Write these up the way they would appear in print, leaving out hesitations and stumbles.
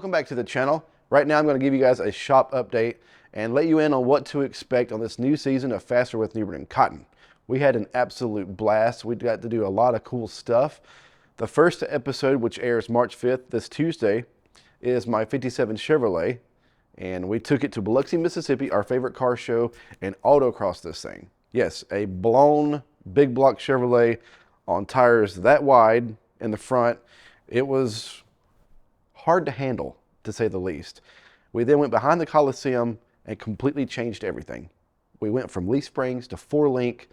Welcome back to the channel. Right now I'm going to give you guys a shop update and let you in on what to expect on this new season of Faster with Newbern and Cotten. We had an absolute blast. We got to do a lot of cool stuff. The first episode, which airs March 5th, this Tuesday, is my 57 Chevrolet, and we took it to Biloxi, Mississippi, our favorite car show, and autocrossed this thing. Yes, a blown big block Chevrolet on tires that wide in the front. It was hard to handle, to say the least. We then went behind the Coliseum and completely changed everything. We went from leaf springs to 4-link,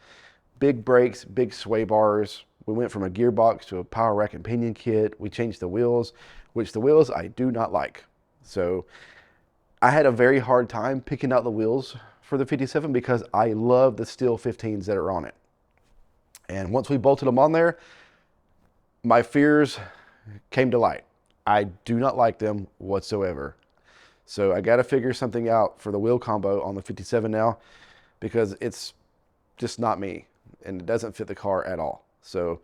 big brakes, big sway bars. We went from a gearbox to a power rack and pinion kit. We changed the wheels, which the wheels I do not like. So I had a very hard time picking out the wheels for the 57 because I love the steel 15s that are on it. And once we bolted them on there, my fears came to light. I do not like them whatsoever. So I got to figure something out for the wheel combo on the 57 now, because it's just not me and it doesn't fit the car at all. So,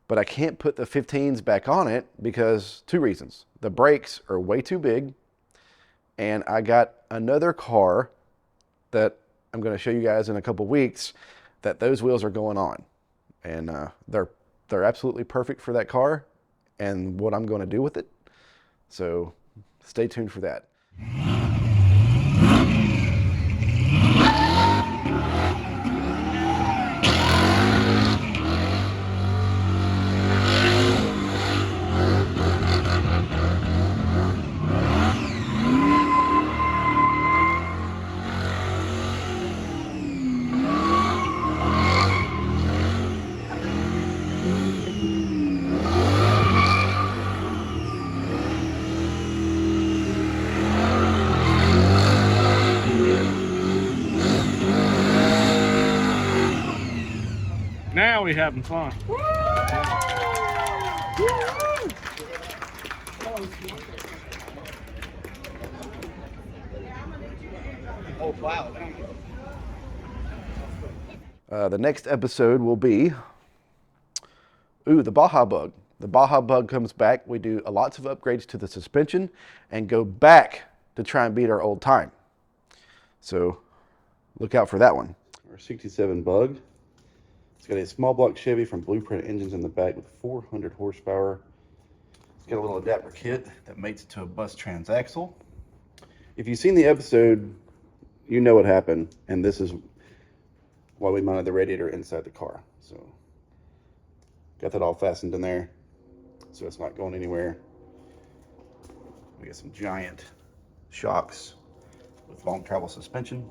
but I can't put the 15s back on it because two reasons. The brakes are way too big, and I got another car that I'm going to show you guys in a couple weeks that those wheels are going on, and they're absolutely perfect for that car and what I'm going to do with it. So stay tuned for that. Now we having fun. Oh, wow. The next episode will be, the Baja bug. The Baja bug comes back. We do lots of upgrades to the suspension and go back to try and beat our old time. So look out for that one. Our 67 bug. It's got a small block Chevy from Blueprint engines in the back with 400 horsepower. It's got a little adapter kit that mates it to a bus transaxle. If you've seen the episode, you know what happened, and this is why we mounted the radiator inside the car. So got that all fastened in there so it's not going anywhere. We got some giant shocks with long travel suspension.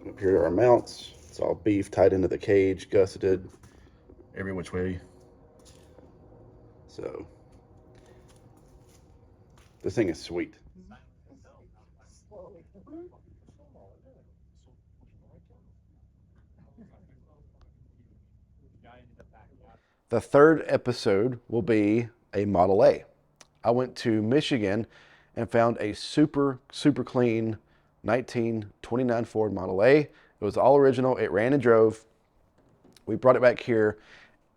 Up here are our mounts. It's all beef tied into the cage, gusseted every which way. So this thing is sweet. The third episode will be a Model A. I went to Michigan and found a super clean 1929 Ford Model A. It was all original. It ran and drove. We brought it back here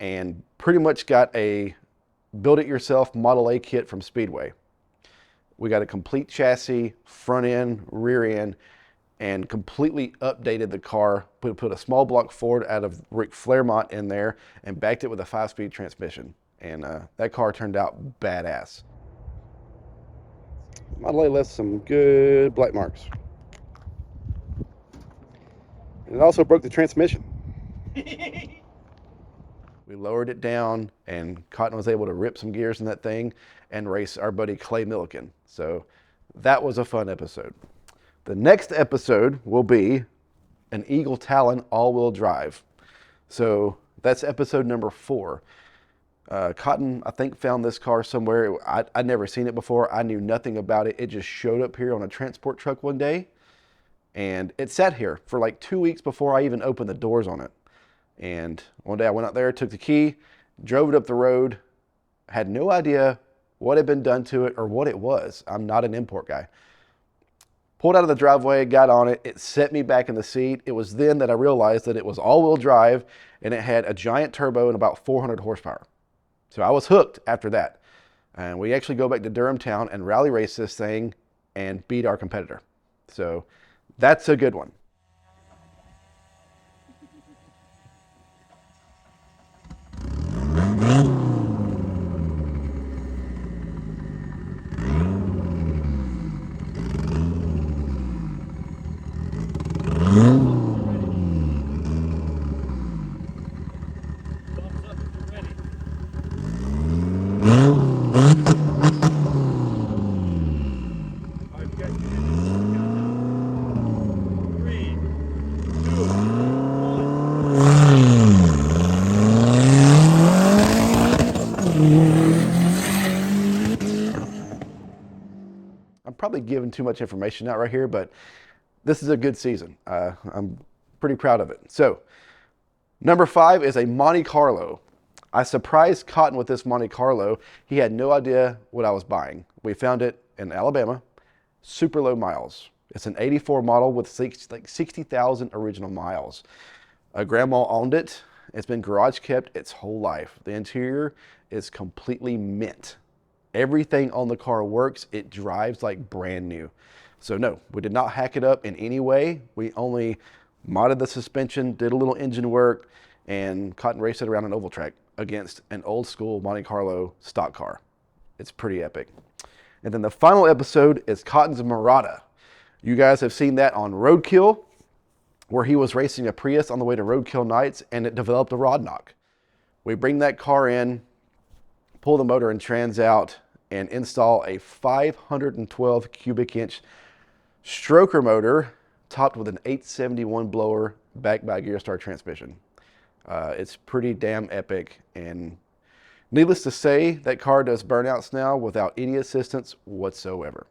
and pretty much got a build-it-yourself Model A kit from Speedway. We got a complete chassis, front end, rear end, and completely updated the car. Put a small block Ford out of Rick Flairmont in there and backed it with a 5-speed transmission. And that car turned out badass. Model A left some good black marks. And it also broke the transmission. We lowered it down, and Cotten was able to rip some gears in that thing and race our buddy Clay Milliken. So that was a fun episode. The next episode will be an Eagle Talon all-wheel drive. So that's episode number 4. Cotten, I think, found this car somewhere. I'd never seen it before. I knew nothing about it. It just showed up here on a transport truck one day. And it sat here for like 2 weeks before I even opened the doors on it. And one day I went out there, took the key, drove it up the road, had no idea what had been done to it or what it was. I'm not an import guy. Pulled out of the driveway, got on it. It set me back in the seat. It was then that I realized that it was all-wheel drive and it had a giant turbo and about 400 horsepower. So I was hooked after that. And we actually go back to Durham Town and rally race this thing and beat our competitor. So that's a good one. I'm probably giving too much information out right here, but this is a good season. I'm pretty proud of it. So, number 5 is a Monte Carlo. I surprised Cotten with this Monte Carlo. He had no idea what I was buying. We found it in Alabama, super low miles. It's an 84 model with like 60,000 original miles. Grandma owned it. It's been garage kept its whole life. The interior is completely mint. Everything on the car works. It drives like brand new. So no, we did not hack it up in any way. We only modded the suspension, did a little engine work, and Cotten raced it around an oval track against an old school Monte Carlo stock car. It's pretty epic. And then the final episode is Cotten's Marada. You guys have seen that on Roadkill, where he was racing a Prius on the way to Roadkill nights and it developed a rod knock. We bring that car in, pull the motor and trans out, and install a 512 cubic inch stroker motor topped with an 871 blower backed by a Gearstar transmission. It's pretty damn epic, and needless to say, that car does burnouts now without any assistance whatsoever.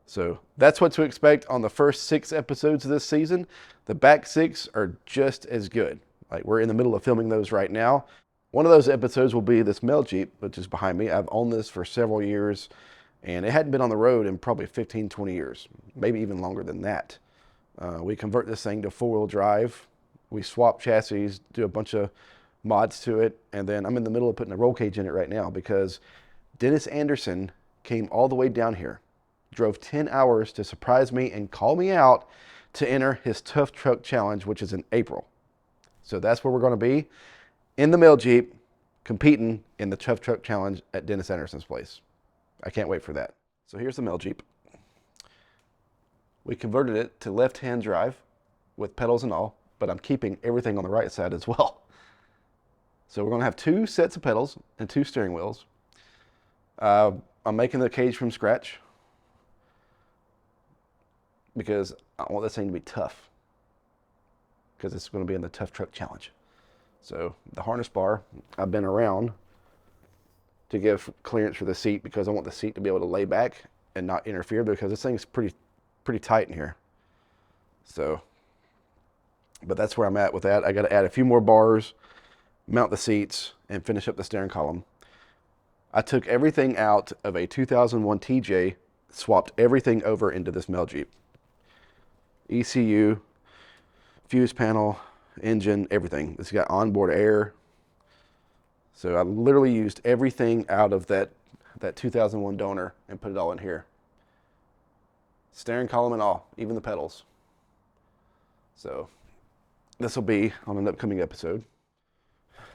So that's what to expect on the first 6 episodes of this season. The back 6 are just as good. Like, we're in the middle of filming those right now. One of those episodes will be this Mel Jeep, which is behind me. I've owned this for several years, and it hadn't been on the road in probably 15, 20 years, maybe even longer than that. We convert this thing to 4-wheel drive. We swap chassis, do a bunch of mods to it, and then I'm in the middle of putting a roll cage in it right now because Dennis Anderson came all the way down here, drove 10 hours to surprise me and call me out to enter his Tough Truck Challenge, which is in April. So that's where we're going to be, in the Mel Jeep, competing in the Tough Truck Challenge at Dennis Anderson's place. I can't wait for that. So here's the Mel Jeep. We converted it to left-hand drive with pedals and all, but I'm keeping everything on the right side as well. So we're going to have 2 sets of pedals and 2 steering wheels. I'm making the cage from scratch because I want this thing to be tough, because it's going to be in the Tough Truck Challenge. So the harness bar, I've been around to give clearance for the seat because I want the seat to be able to lay back and not interfere, because this thing's pretty tight in here. So, but that's where I'm at with that. I got to add a few more bars, mount the seats, and finish up the steering column. I took everything out of a 2001 TJ, swapped everything over into this Mel Jeep. ECU, fuse panel, engine, everything. It's got onboard air. So I literally used everything out of that 2001 donor and put it all in here. Steering column and all, even the pedals. So this will be on an upcoming episode.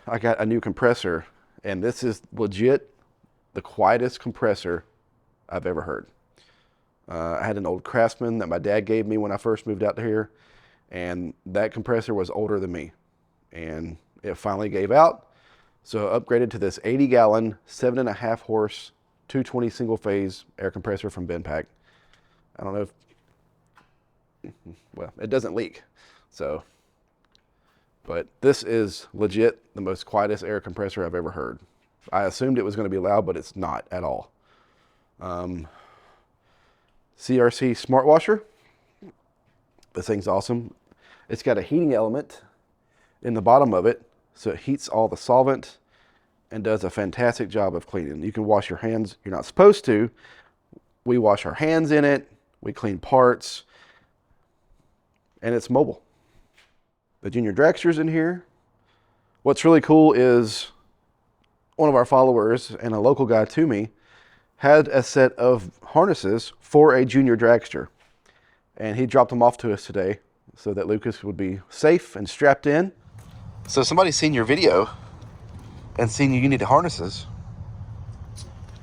I got a new compressor, and this is legit the quietest compressor I've ever heard. I had an old Craftsman that my dad gave me when I first moved out to here, and that compressor was older than me, and it finally gave out. So I upgraded to this 80-gallon, 7.5 horse, 220 single-phase air compressor from Benpack. I don't know if, well, it doesn't leak. So, but this is legit the most quietest air compressor I've ever heard. I assumed it was going to be loud, but it's not at all. CRC smart washer. This thing's awesome. It's got a heating element in the bottom of it, so it heats all the solvent and does a fantastic job of cleaning. You can wash your hands. You're not supposed to. We wash our hands in it. We clean parts, and it's mobile. The Junior Dragster's in here. What's really cool is one of our followers and a local guy to me had a set of harnesses for a junior dragster. And he dropped them off to us today so that Lucas would be safe and strapped in. So somebody's seen your video and seen you needed harnesses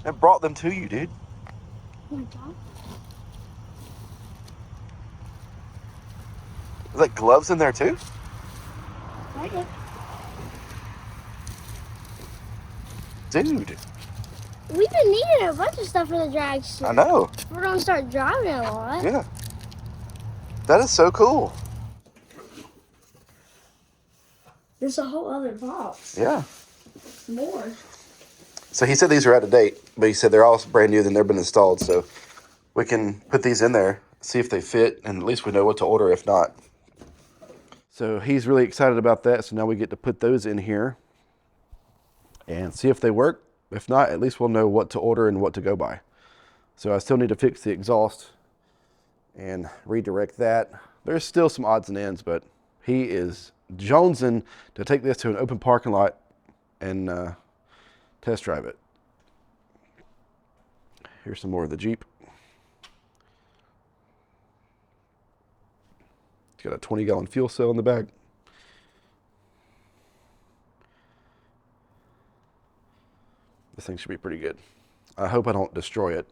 and brought them to you, dude. Is that gloves in there too? Okay. Dude, We've been needing a bunch of stuff for the dragster. I know. We're gonna start driving a lot. Yeah. That is so cool. There's a whole other box. Yeah. More. So he said these are out of date, but he said they're all brand new, then they've been installed. So we can put these in there, see if they fit, and at least we know what to order if not. So he's really excited about that. So now we get to put those in here and see if they work. If not, at least we'll know what to order and what to go by. So I still need to fix the exhaust and redirect that. There's still some odds and ends, but he is jonesing to take this to an open parking lot and test drive it. Here's some more of the Jeep. It's got a 20-gallon fuel cell in the back. This thing should be pretty good. I hope I don't destroy it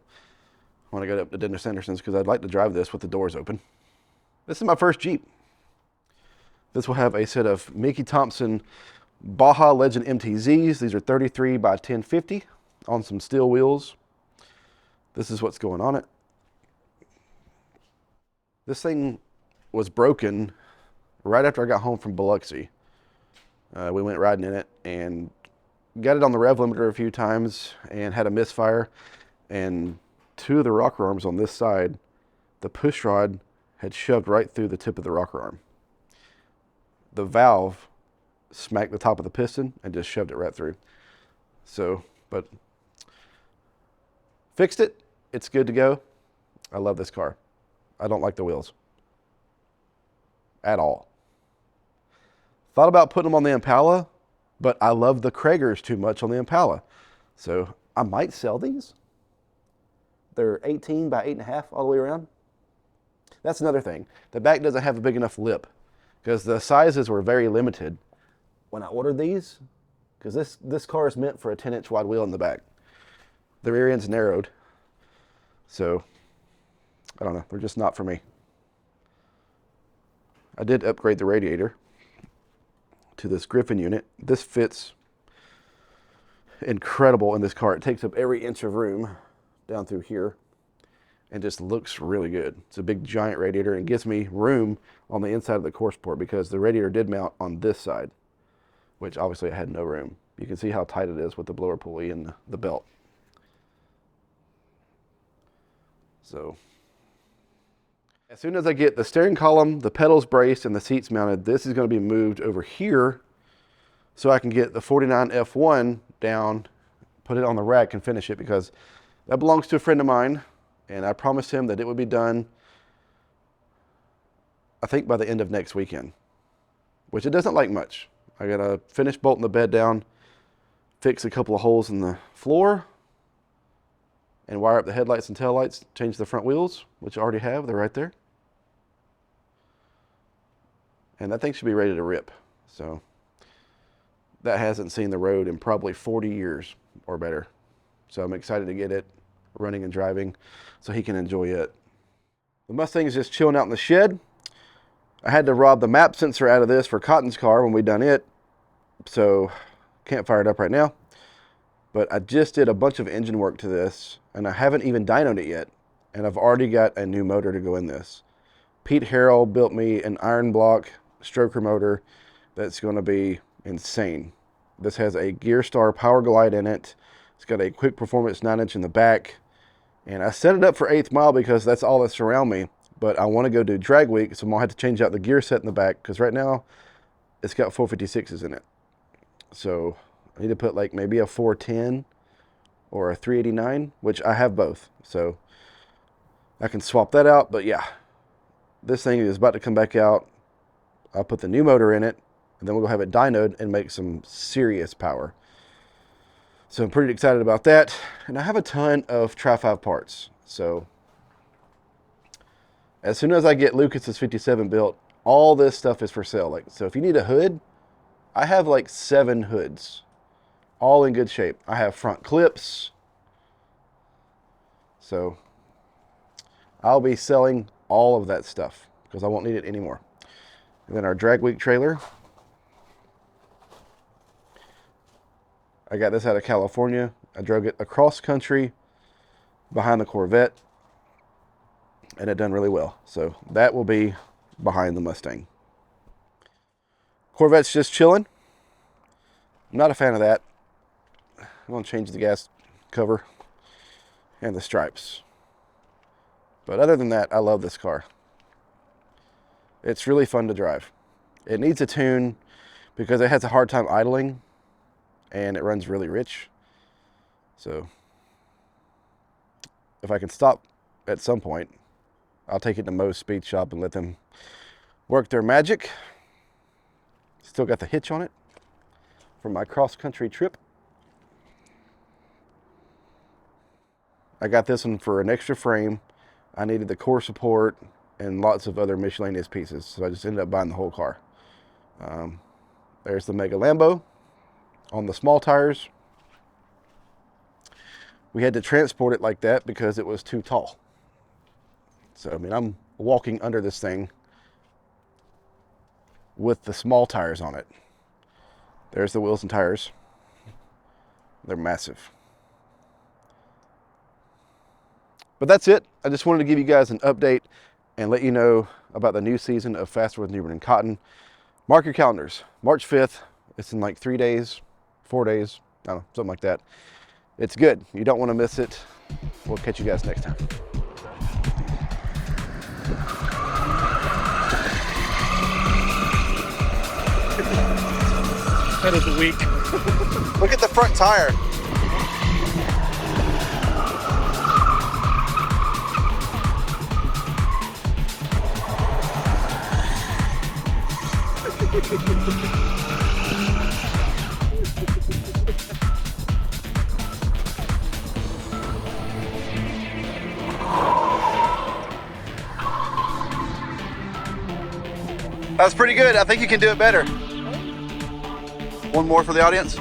when I get up to Dennis Sanderson's, because I'd like to drive this with the doors open. This is my first Jeep. This will have a set of Mickey Thompson Baja Legend MTZs. These are 33 by 1050 on some steel wheels. This is what's going on it. This thing was broken right after I got home from Biloxi. We went riding in it and got it on the rev limiter a few times and had a misfire. And two of the rocker arms on this side, the push rod had shoved right through the tip of the rocker arm. The valve smacked the top of the piston and just shoved it right through. So, but fixed it. It's good to go. I love this car. I don't like the wheels at all. Thought about putting them on the Impala, but I love the Kragers too much on the Impala. So I might sell these. They're 18 by 8.5 all the way around. That's another thing. The back doesn't have a big enough lip because the sizes were very limited when I ordered these, because this car is meant for a 10-inch wide wheel in the back. The rear end's narrowed. So I don't know. They're just not for me. I did upgrade the radiator to this Griffin unit. This fits incredible in this car. It takes up every inch of room down through here and just looks really good. It's a big giant radiator and gives me room on the inside of the core support, because the radiator did mount on this side, which obviously I had no room. You can see how tight it is with the blower pulley and the belt. So as soon as I get the steering column, the pedals braced, and the seats mounted, this is going to be moved over here so I can get the 49 F1 down, put it on the rack, and finish it, because that belongs to a friend of mine, and I promised him that it would be done, I think, by the end of next weekend, which it doesn't like much. I got to finish bolting the bed down, fix a couple of holes in the floor, and wire up the headlights and taillights, change the front wheels, which I already have. They're right there. And that thing should be ready to rip. So that hasn't seen the road in probably 40 years or better. So I'm excited to get it running and driving so he can enjoy it. The Mustang is just chilling out in the shed. I had to rob the map sensor out of this for Cotton's car when we done it, so can't fire it up right now. But I just did a bunch of engine work to this, and I haven't even dynoed it yet, and I've already got a new motor to go in this. Pete Harrell built me an iron block stroker motor that's going to be insane. This has a Gearstar Power Glide in it. It's got a Quick Performance 9-inch in the back, and I set it up for 8th mile because that's all that's around me. But I want to go do drag week, so I'm going to have to change out the gear set in the back, because right now it's got 456s in it. So I need to put like maybe a 410 or a 389, which I have both. So I can swap that out. But yeah, this thing is about to come back out. I'll put the new motor in it, and then we'll go have it dynoed and make some serious power. So I'm pretty excited about that. And I have a ton of Tri-5 parts. So as soon as I get Lucas's 57 built, all this stuff is for sale. Like, so if you need a hood, I have like 7 hoods, all in good shape. I have front clips. So I'll be selling all of that stuff because I won't need it anymore. And then our drag week trailer. I got this out of California. I drug it across country behind the Corvette, and it done really well. So that will be behind the Mustang. Corvette's just chilling. I'm not a fan of that. I'm going to change the gas cover and the stripes. But other than that, I love this car. It's really fun to drive. It needs a tune because it has a hard time idling and it runs really rich. So if I can stop at some point, I'll take it to Moe's Speed Shop and let them work their magic. Still got the hitch on it from my cross-country trip. I got this one for an extra frame. I needed the core support and lots of other miscellaneous pieces, so I just ended up buying the whole car. There's the Mega Lambo on the small tires. We had to transport it like that because it was too tall. So, I mean, I'm walking under this thing with the small tires on it. There's the wheels and tires. They're massive. But that's it. I just wanted to give you guys an update and let you know about the new season of Faster with Newbern and Cotten. Mark your calendars. March 5th. It's in like 3 days, 4 days, I don't know, something like that. It's good. You don't want to miss it. We'll catch you guys next time. That is a week. Look at the front tire. That was pretty good. I think you can do it better. One more for the audience.